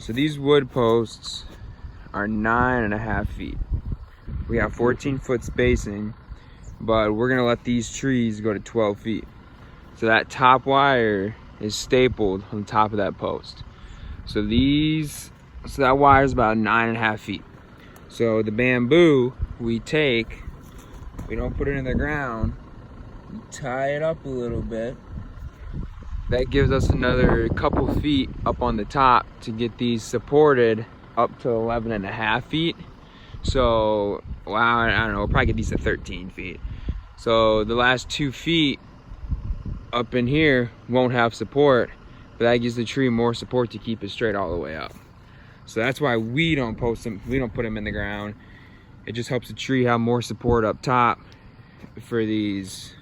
So these wood posts are 9.5 feet. We have 14-foot spacing, but we're gonna let these trees go to 12 feet. So that top wire is stapled on the top of that post. So that wire is about 9.5 feet. So the bamboo we don't put it in the ground, we tie it up a little bit. That gives us another couple feet up on the top to get these supported up to 11.5 feet. So, wow, I don't know, we'll probably get these to 13 feet. So the last 2 feet up in here won't have support, but that gives the tree more support to keep it straight all the way up. So that's why we don't put them in the ground. It just helps the tree have more support up top for these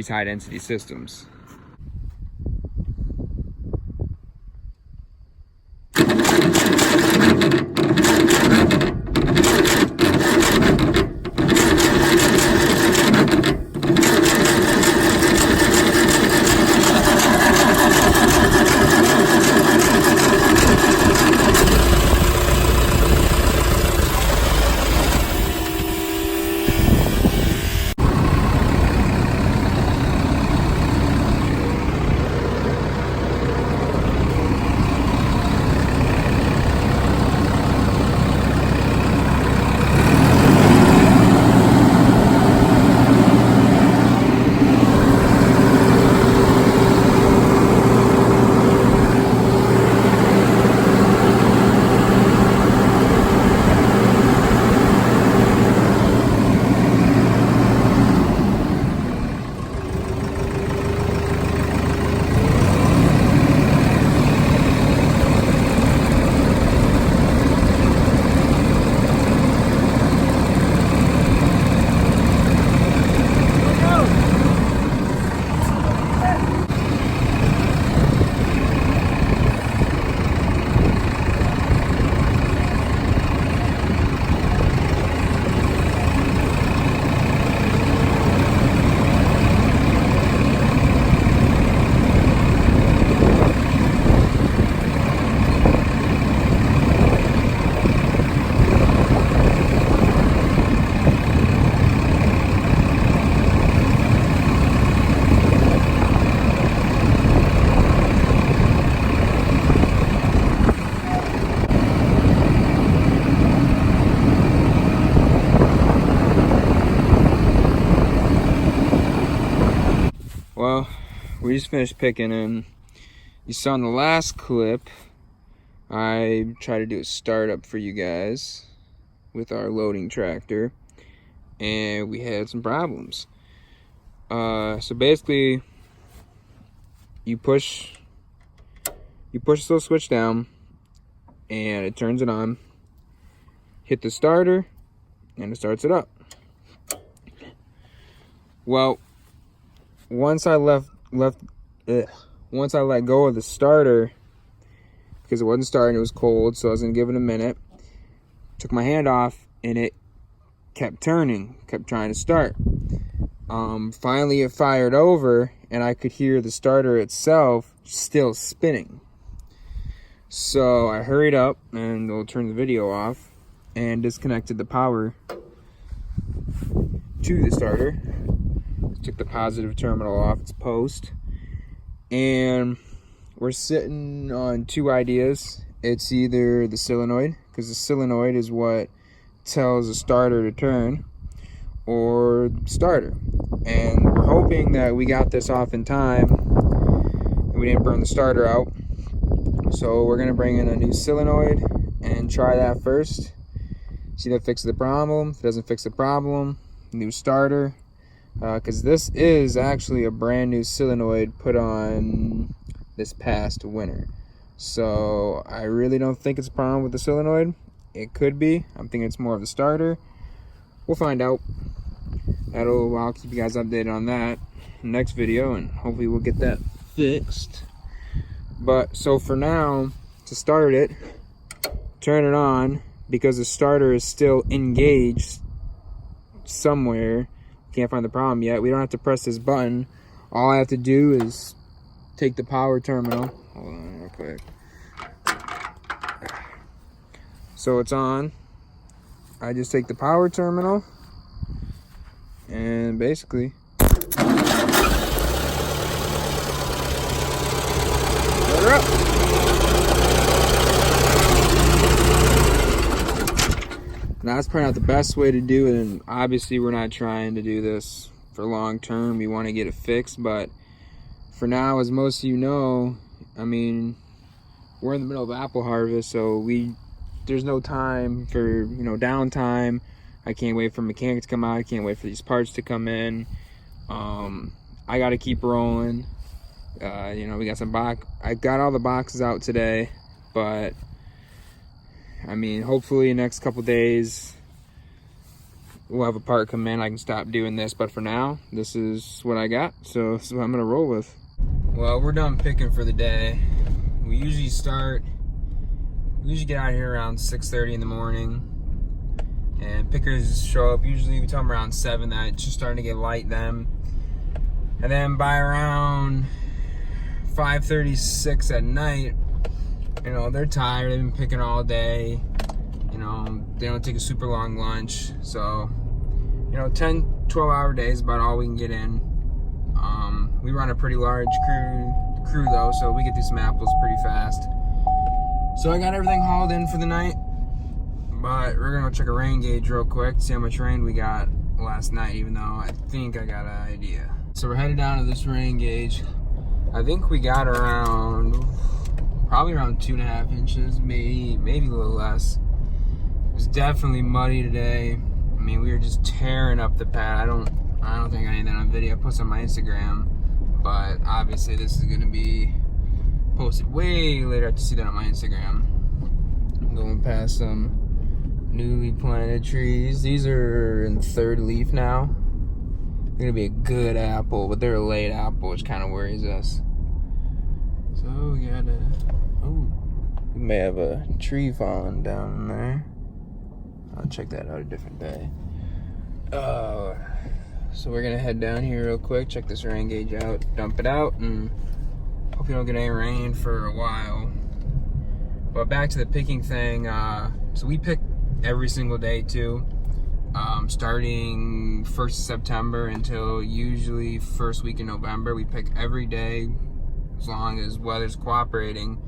high density systems. Well, we just finished picking, and you saw in the last clip, I tried to do a startup for you guys with our loading tractor, and we had some problems. So basically, you push this little switch down, and it turns it on. Hit the starter, and it starts it up. Well, once I let go of the starter, because it wasn't starting, it was cold, so I was gonna give it a minute. Took my hand off, and it kept turning, kept trying to start. Finally, it fired over, and I could hear the starter itself still spinning. So I hurried up, and we'll turn the video off, and disconnected the power to the starter. Took the positive terminal off its post, and we're sitting on two ideas. It's either the solenoid, because the solenoid is what tells the starter to turn, or starter. And we're hoping that we got this off in time and we didn't burn the starter out. So we're gonna bring in a new solenoid and try that first. See if that fixes the problem. If it doesn't fix the problem, new starter. Because this is actually a brand new solenoid put on this past winter. So I really don't think it's a problem with the solenoid. It could be. I'm thinking it's more of the starter. We'll find out. I'll keep you guys updated on that next video, and hopefully we'll get that fixed. But so for now, to start it, turn it on, because the starter is still engaged somewhere. Can't find the problem yet. We don't have to press this button. All I have to do is take the power terminal. Hold on real quick. So it's on. I just take the power terminal and basically let her up. Now, that's probably not the best way to do it, and obviously we're not trying to do this for long term. We want to get it fixed, but for now, as most of you know, I mean, we're in the middle of apple harvest, so there's no time for, you know, downtime. I can't wait for mechanics to come out. I can't wait for these parts to come in. I got to keep rolling. You know, we got some I got all the boxes out today, but I mean, hopefully next couple days we'll have a part come in. I can stop doing this, but for now, this is what I got. So this is what I'm gonna roll with. Well, we're done picking for the day. We usually get out here around 6:30 in the morning, and pickers show up. Usually we tell them around 7 that it's just starting to get light then. And then by around 5:36 at night, you know, they're tired, they've been picking all day, you know, they don't take a super long lunch. So, you know, 10-12 hour days is about all we can get in. We run a pretty large crew though, so we get through some apples pretty fast. So I got everything hauled in for the night, but we're gonna go check a rain gauge real quick, see how much rain we got last night, even though I think I got an idea. So we're headed down to this rain gauge. I think we got probably around 2.5 inches, maybe a little less. It was definitely muddy today. I mean, we were just tearing up the pad. I don't think I need that on video. I posted on my Instagram, but obviously this is gonna be posted way later. I have to see that on my Instagram. I'm going past some newly planted trees. These are in 3rd leaf now. They're gonna be a good apple, but they're a late apple, which kind of worries us. So we gotta, we may have a tree falling down there. I'll check that out a different day. So we're gonna head down here real quick, check this rain gauge out, dump it out, and hope you don't get any rain for a while. But back to the picking thing, so we pick every single day too. Starting 1st of September until usually 1st week in November. We pick every day as long as weather's cooperating.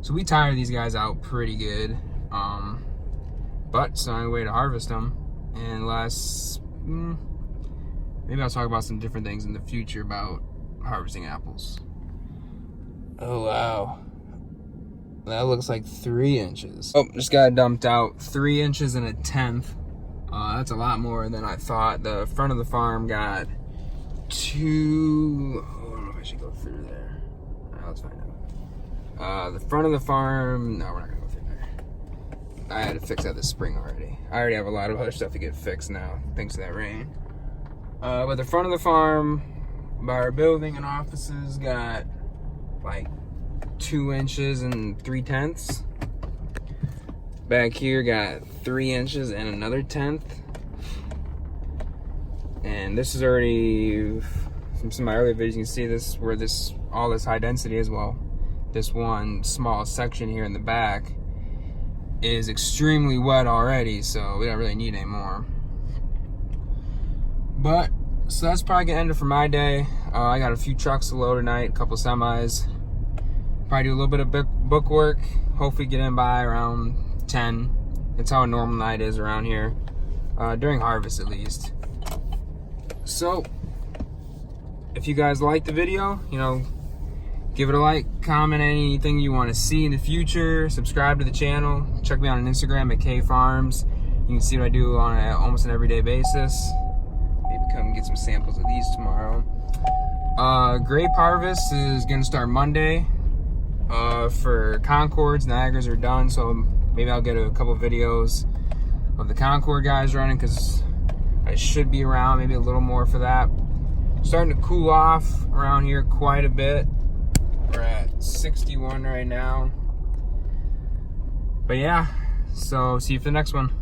So we tire these guys out pretty good. But it's the only way to harvest them. Unless, maybe I'll talk about some different things in the future about harvesting apples. Oh wow. That looks like 3 inches. Oh, just got dumped out. 3 inches and 1/10. That's a lot more than I thought. The front of the farm got 2. I don't know if I should go through there. Let's find out. The front of the farm. No, we're not gonna go through there. I had to fix that this spring already. I already have a lot of other stuff to get fixed now, thanks to that rain. But the front of the farm, by our building and offices, got like 2 inches and 3/10. Back here got 3 inches and another 1/10. And this is already, from some of my earlier videos, you can see this where all this high density is. Well, this one small section here in the back is extremely wet already, so we don't really need any more. But so that's probably gonna end it for my day. I got a few trucks to load tonight, a couple semis. Probably do a little bit of book work. Hopefully get in by around 10. That's how a normal night is around here, during harvest at least. So if you guys like the video, you know, give it a like, comment anything you want to see in the future, subscribe to the channel, check me out on Instagram at K Farms. You can see what I do on almost an everyday basis. Maybe come get some samples of these tomorrow. Grape harvest is gonna start Monday. For Concords, Niagaras are done, so maybe I'll get a couple videos of the Concord guys running, because I should be around, maybe a little more for that. Starting to cool off around here quite a bit. We're at 61 right now. But yeah, so see you for the next one.